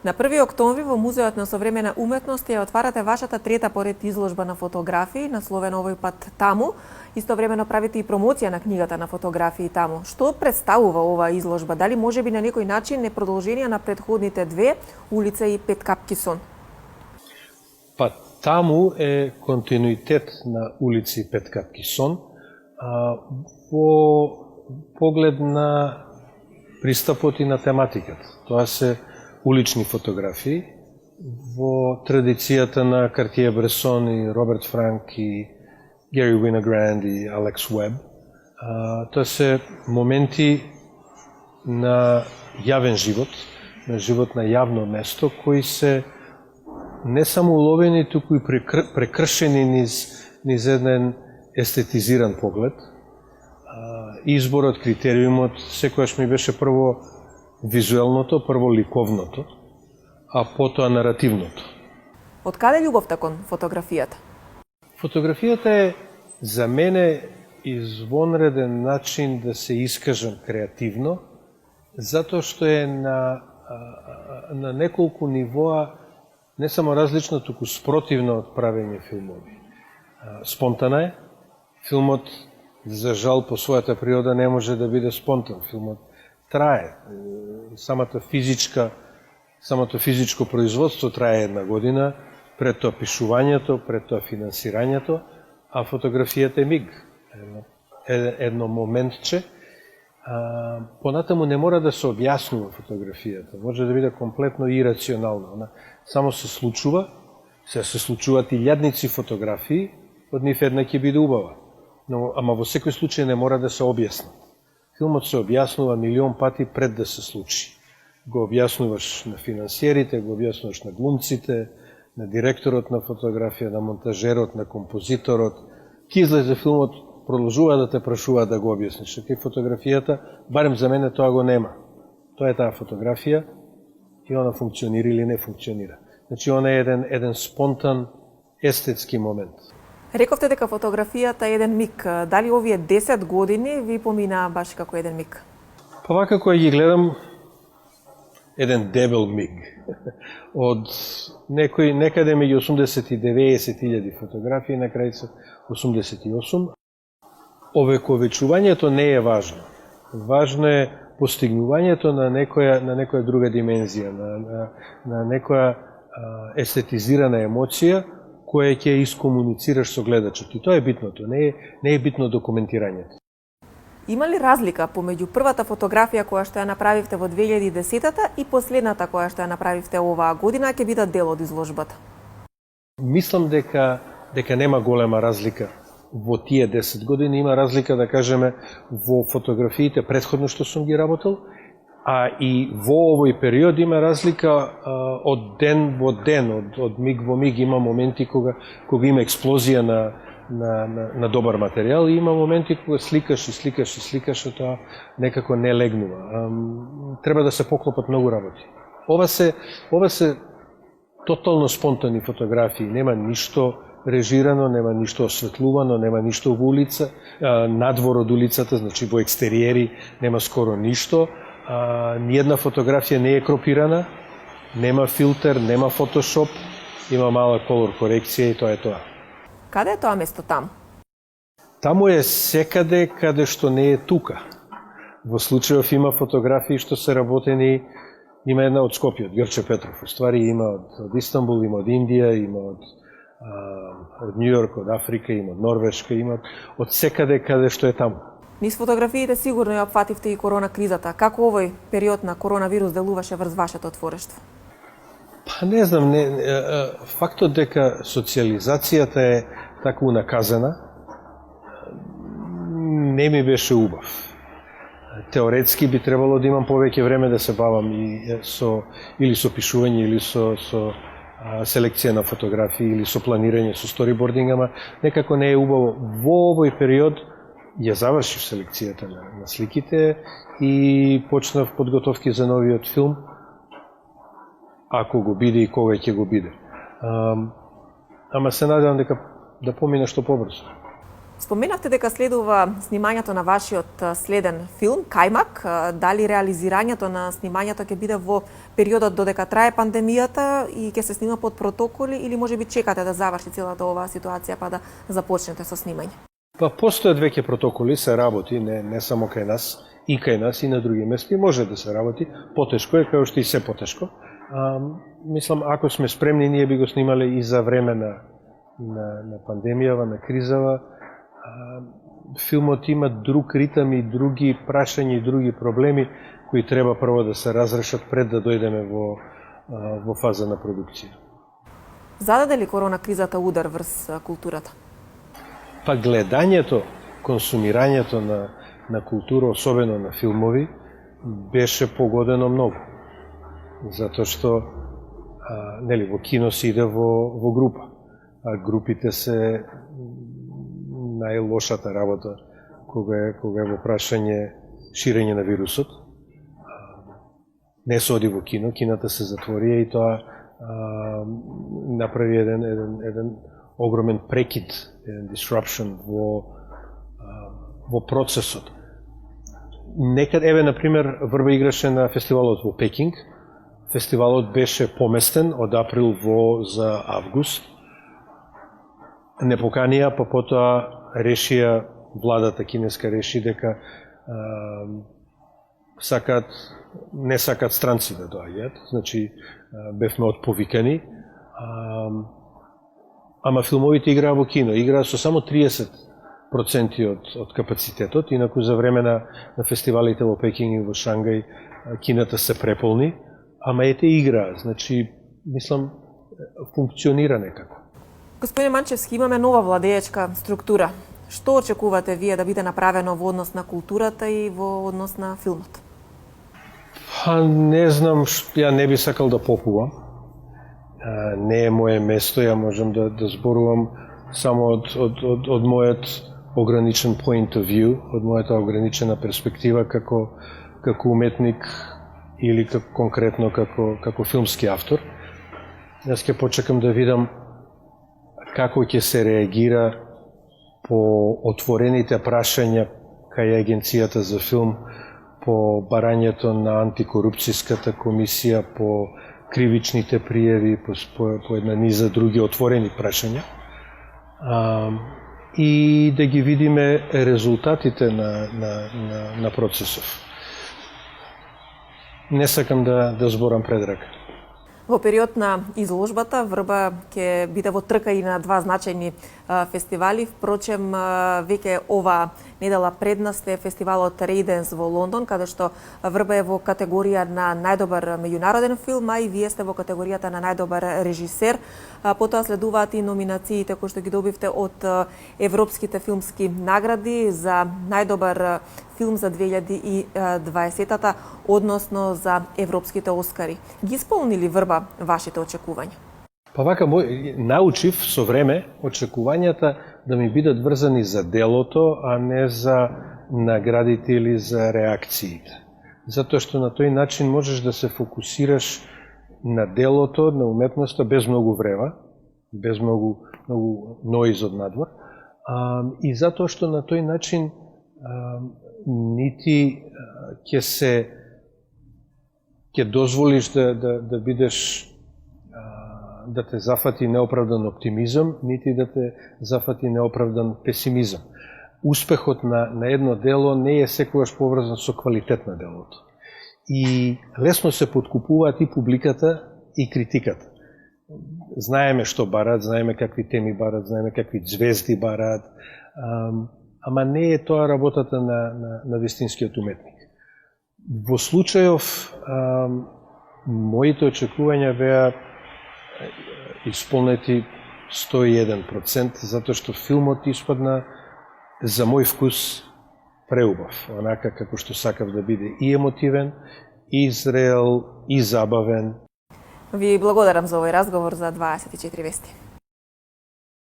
На 1 октомври во Музеот на современа уметност ја отварате вашата трета поред изложба на фотографии, насловена овој пат Таму. Истовремено правите и промоција на книгата на фотографии Таму. Што представува оваа изложба? Дали можеби на некој начин е продолжение на претходните две, Улица и Пет капки сон? Па Таму е континуитет на Улици и Пет капки сон, во поглед на пристапот и на тематиката. Тоа се улични фотографии во традицијата на Картие-Бресон и Роберт Франк и Гери Виногранд и Алекс Уеб. Тоа се моменти на јавен живот, на живот на јавно место, кои се не само уловени, туку и прекршени низ еден естетизиран поглед. Изборот, критериумот, секојаш ми беше прво визуелното, прво ликовното, а потоа наративното. Од каде љубовта кон фотографијата? Фотографијата е за мене извонреден начин да се искажам креативно, затоа што е на неколку нивоа не само различно, туку спротивно од правење филмови. Спонтана е. Филмот, за жал, по својата природа не може да биде спонтан. Филмот трае. Самото физичко производство трае една година, пред тоа пишувањето, пред тоа финансирањето, а фотографијата е миг. Едно моментче. Понатаму не мора да се објаснува фотографијата. Може да биде комплетно ирационална. Она само се случува, се случуваат и илјадници фотографии, од нив една ќе биде убава. Ама во секој случај не мора да се објаснат. Филмот се објаснува милион пати пред да се случи. Го објаснуваш на финансиерите, го објаснуваш на глумците, на директорот на фотографија, на монтажерот, на композиторот. Ки излезе филмот, продолжува да те прашува да го објасниш. Кај фотографијата, барем за мене, тоа го нема. Тоа е таа фотографија и она функционира или не функционира. Значи, она е еден спонтан естетски момент. Рековте дека фотографијата е еден миг. Дали овие 10 години ви поминаа баш како еден миг? Па вака кој ги гледам, еден дебел миг. Од некаде меѓу 80 и 90.000 фотографии, на крај се 88. Овековечувањето не е важно. Важно е постигнувањето на некоја друга димензија, на некоја естетизирана емоција, која ќе искомуницираш со гледачот. И тоа е битното, не е битно документирањето. Има ли разлика помеѓу првата фотографија која што ја направивте во 2010-та и последната која што ја направивте оваа година ќе бидат дел од изложбата? Мислам дека нема голема разлика во тие 10 години. Има разлика, да кажеме, во фотографиите претходно што сум ги работел, а и во овој период има разлика од ден во ден, од миг во миг. Има моменти кога има експлозија на добар материјал и има моменти кога сликаш, а тоа некако не легнува. Треба да се поклопат многу работи. Ова се тотално спонтани фотографии, нема ништо режирано, нема ништо осветлувано, нема ништо во улица, надвор од улицата, значи во екстериери нема скоро ништо. Ниједна фотографија не е кропирана, нема филтер, нема фотошоп, има мала колор корекција и тоа е тоа. Каде е тоа место таму? Таму е секаде каде што не е тука. Во случајов има фотографии што се работени, има една од Скопје, од Грче Петров. Уствари има од Истанбул, има од Индија, има од Њујорк, од Африка, има од Норвешка, има од секаде каде што е таму. Низ фотографиите сигурно ја опфативте и корона кризата. Како овој период на коронавирус делуваше врз вашето творештво? Па не знам, фактот дека социализацијата е таку наказана, не ми беше убав. Теоретски би требало да имам повеќе време да се бавам или со пишување, или со селекција на фотографии, или со планирање, со сторибординг, ама некако не е убаво. Во овој период ја завршив селекцијата на сликите и почнав подготовки за новиот филм, ако го биде и кога ќе го биде. Ама се надевам дека да помине што побрзо. Споменавте дека следува снимањето на вашиот следен филм Кајмак. Дали реализирањето на снимањето ќе биде во периодот додека трае пандемијата и ќе се снима под протоколи или можеби чекате да заврши целата оваа ситуација па да започнете со снимање? Па постојат веќе протоколи, се работи, не само кај нас, и кај нас и на други места може да се работи. Потешко е, као што и се потешко. Мислам, ако сме спремни, ние би го снимале и за време на пандемијава, на кризава. Филмот има друг ритам и други прашања и други проблеми кои треба прво да се разрешат пред да дојдеме во фаза на продукција. Зададе ли корона кризата удар врз културата? Па гледањето, консумирањето на култура, особено на филмови, беше погодено многу. Затоа што во кино се иде во група, а групите се најлошата работа кога е во прашање ширење на вирусот. Не се оди во кино, кината се затворија и тоа направи еден огромен прекид, еден disruption во процесот. Некад, например, Врба играше на фестивалот во Пекинг. Фестивалот беше поместен од април за август. Не поканија, па потоа решија, владата кинеска реши дека не сакат странци да доаѓаат, значи бевме отповикани, ама филмовите играа во кино, играа со само 30% од капацитетот, инаку за време на фестивалите во Пекинг и во Шангај кината се преполни, ама ете играа, значи, мислам, функционира некако. Господин Манчевски, имаме нова владеечка структура. Што очекувате вие да биде направено во однос на културата и во однос на филмот? Не знам, ја не би сакал да попувам. Не е моје место, ја можам да зборувам само од мојот ограничен point of view, од мојата ограничена перспектива како уметник или конкретно како филмски автор. Јас ќе почекам да видам како ќе се реагира по отворените прашања кај Агенцијата за филм, по барањето на антикорупцијската комисија, по кривичните пријави, по една низа други отворени прашања. И да ги видиме резултатите на процесов. Не сакам да зборам пред рака. Во период на изложбата Врба ќе биде во трка и на два значајни фестивали. Впрочем, веќе ова недела пред нас е фестивалот Рейденс во Лондон, каде што Врба е во категорија на најдобар меѓународен филм, а и вие сте во категоријата на најдобар режисер. Потоа следуваат и номинациите кои што ги добивте од европските филмски награди за најдобар филм за 2020-та, односно за европските Оскари. Ги исполни ли Врба вашите очекувања? Па вака, научив со време очекувањата да ми бидат врзани за делото, а не за наградите или за реакциите. Затоа што на тој начин можеш да се фокусираш на делото, на уметноста, без многу врева, без многу ноиз од надвор, и затоа што на тој начин нити ќе дозволиш да бидеш, да те зафати неоправдан оптимизам, нити да те зафати неоправдан песимизам. Успехот на едно дело не е секогаш поврзан со квалитет на делото. И лесно се подкупуваат и публиката и критиката. Знаеме што барат, знаеме какви теми барат, знаеме какви звезди барат, ама не е тоа работата на вистинскиот уметник. Во случајов, моите очекувања беа исполнети 101%, затоа што филмот испадна за мој вкус преубав, онака како што сакав да биде и емотивен, и зрел, и забавен. Ви благодарам за овој разговор за 24 вести.